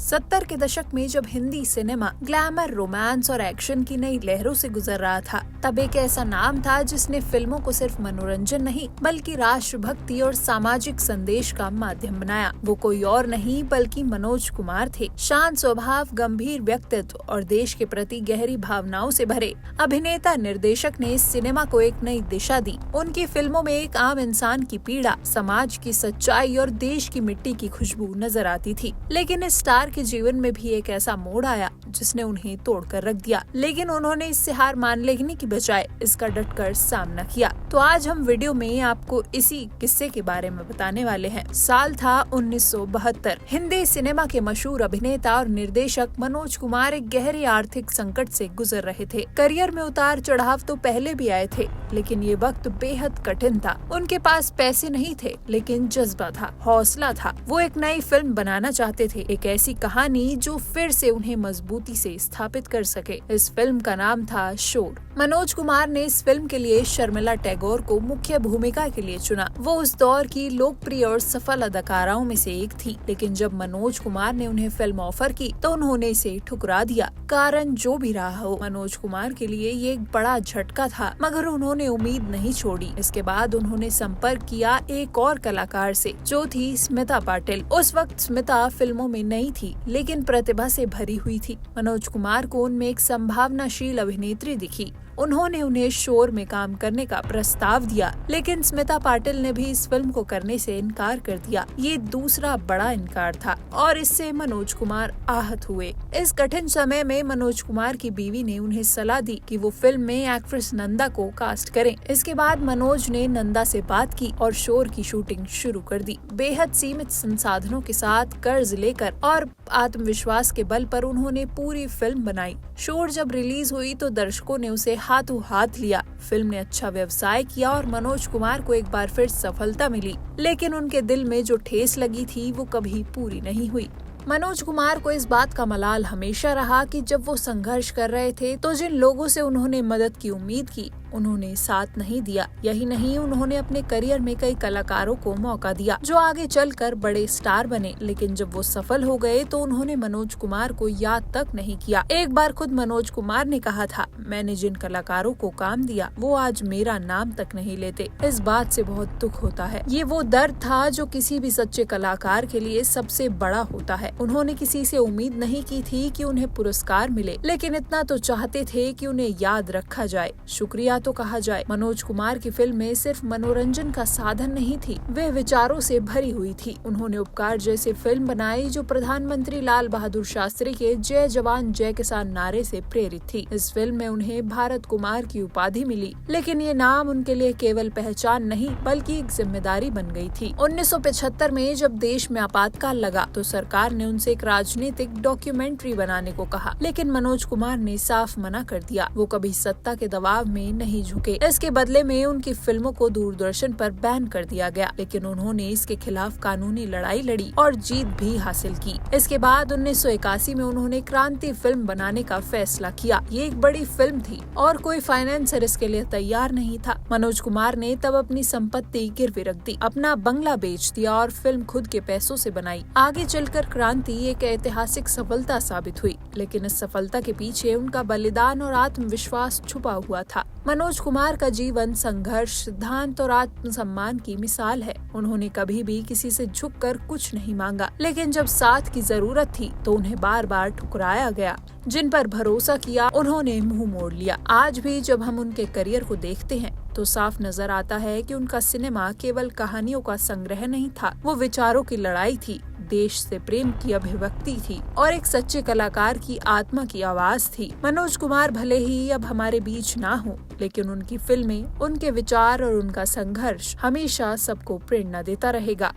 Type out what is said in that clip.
70 के दशक में जब हिंदी सिनेमा ग्लैमर, रोमांस और एक्शन की नई लहरों से गुजर रहा था, तब एक ऐसा नाम था जिसने फिल्मों को सिर्फ मनोरंजन नहीं बल्कि राष्ट्रभक्ति और सामाजिक संदेश का माध्यम बनाया। वो कोई और नहीं बल्कि मनोज कुमार थे। शांत स्वभाव, गंभीर व्यक्तित्व और देश के प्रति गहरी भावनाओं से भरे अभिनेता निर्देशक ने सिनेमा को एक नई दिशा दी। उनकी फिल्मों में एक आम इंसान की पीड़ा, समाज की सच्चाई और देश की मिट्टी की खुशबू नजर आती थी। लेकिन इस स्टार के जीवन में भी एक ऐसा मोड़ आया जिसने उन्हें तोड़कर रख दिया, लेकिन उन्होंने इससे हार मान लेने की बजाय इसका डटकर सामना किया। तो आज हम वीडियो में आपको इसी किस्से के बारे में बताने वाले हैं। साल था 1972। हिंदी सिनेमा के मशहूर अभिनेता और निर्देशक मनोज कुमार एक गहरे आर्थिक संकट से गुजर रहे थे। करियर में उतार चढ़ाव तो पहले भी आए थे, लेकिन ये वक्त बेहद कठिन था। उनके पास पैसे नहीं थे, लेकिन जज्बा था, हौसला था। वो एक नई फिल्म बनाना चाहते थे, एक ऐसी कहानी जो फिर से उन्हें मजबूती से स्थापित कर सके। इस फिल्म का नाम था शोर। मनोज कुमार ने इस फिल्म के लिए शर्मिला टैगोर को मुख्य भूमिका के लिए चुना। वो उस दौर की लोकप्रिय और सफल अदाकाराओं में से एक थी, लेकिन जब मनोज कुमार ने उन्हें फिल्म ऑफर की तो उन्होंने इसे ठुकरा दिया। कारण जो भी रहा हो, मनोज कुमार के लिए ये एक बड़ा झटका था, मगर उन्होंने उम्मीद नहीं छोड़ी। इसके बाद उन्होंने संपर्क किया एक और कलाकार से, जो थी स्मिता पाटिल। उस वक्त स्मिता फिल्मों में नहीं थी, लेकिन प्रतिभा से भरी हुई थी। मनोज कुमार को उनमें एक संभावनाशील अभिनेत्री दिखी। उन्होंने उन्हें शोर में काम करने का प्रस्ताव दिया, लेकिन स्मिता पाटिल ने भी इस फिल्म को करने से इनकार कर दिया। ये दूसरा बड़ा इनकार था और इससे मनोज कुमार आहत हुए। इस कठिन समय में मनोज कुमार की बीवी ने उन्हें सलाह दी कि वो फिल्म में एक्ट्रेस नंदा को कास्ट करें। इसके बाद मनोज ने नंदा से बात की और शोर की शूटिंग शुरू कर दी। बेहद सीमित संसाधनों के साथ, कर्ज लेकर और आत्मविश्वास के बल पर उन्होंने पूरी फिल्म बनाई। शोर जब रिलीज हुई तो दर्शकों ने उसे हाथों हाथ लिया। फिल्म ने अच्छा व्यवसाय किया और मनोज कुमार को एक बार फिर सफलता मिली, लेकिन उनके दिल में जो ठेस लगी थी वो कभी पूरी नहीं हुई। मनोज कुमार को इस बात का मलाल हमेशा रहा कि जब वो संघर्ष कर रहे थे तो जिन लोगों से उन्होंने मदद की उम्मीद की, उन्होंने साथ नहीं दिया। यही नहीं, उन्होंने अपने करियर में कई कलाकारों को मौका दिया जो आगे चलकर बड़े स्टार बने, लेकिन जब वो सफल हो गए तो उन्होंने मनोज कुमार को याद तक नहीं किया। एक बार खुद मनोज कुमार ने कहा था, मैंने जिन कलाकारों को काम दिया वो आज मेरा नाम तक नहीं लेते। इस बात से बहुत दुख होता है। ये वो दर्द था जो किसी भी सच्चे कलाकार के लिए सबसे बड़ा होता है। उन्होंने किसी से उम्मीद नहीं की थी कि उन्हें पुरस्कार मिले, लेकिन इतना तो चाहते थे कि उन्हें याद रखा जाए, शुक्रिया तो कहा जाए। मनोज कुमार की फिल्में सिर्फ मनोरंजन का साधन नहीं थी, वे विचारों से भरी हुई थी। उन्होंने उपकार जैसे फिल्म बनाई जो प्रधानमंत्री लाल बहादुर शास्त्री के जय जवान जय किसान नारे से प्रेरित थी। इस फिल्म में उन्हें भारत कुमार की उपाधि मिली, लेकिन ये नाम उनके लिए केवल पहचान नहीं बल्कि एक जिम्मेदारी बन गई थी। 1975 में जब देश में आपातकाल लगा तो सरकार ने उनसे एक राजनीतिक डॉक्यूमेंट्री बनाने को कहा, लेकिन मनोज कुमार ने साफ मना कर दिया। वो कभी सत्ता के दबाव में नहीं झुके। इसके बदले में उनकी फिल्मों को दूरदर्शन पर बैन कर दिया गया, लेकिन उन्होंने इसके खिलाफ कानूनी लड़ाई लड़ी और जीत भी हासिल की। इसके बाद 1981 में उन्होंने क्रांति फिल्म बनाने का फैसला किया। ये एक बड़ी फिल्म थी और कोई फाइनेंसर इसके लिए तैयार नहीं था। मनोज कुमार ने तब अपनी संपत्ति गिरवी रख दी, अपना बंगला बेच दिया और फिल्म खुद के पैसों से बनाई। आगे चलकर क्रांति एक ऐतिहासिक सफलता साबित हुई, लेकिन इस सफलता के पीछे उनका बलिदान और आत्मविश्वास छुपा हुआ था। मनोज कुमार का जीवन संघर्ष, सिद्धांत और आत्मसम्मान की मिसाल है। उन्होंने कभी भी किसी से झुककर कुछ नहीं मांगा, लेकिन जब साथ की जरूरत थी तो उन्हें बार बार ठुकराया गया। जिन पर भरोसा किया उन्होंने मुंह मोड़ लिया। आज भी जब हम उनके करियर को देखते हैं तो साफ नजर आता है कि उनका सिनेमा केवल कहानियों का संग्रह नहीं था, वो विचारों की लड़ाई थी, देश से प्रेम की अभिव्यक्ति थी और एक सच्चे कलाकार की आत्मा की आवाज थी। मनोज कुमार भले ही अब हमारे बीच ना हो, लेकिन उनकी फिल्में, उनके विचार और उनका संघर्ष हमेशा सबको प्रेरणा देता रहेगा।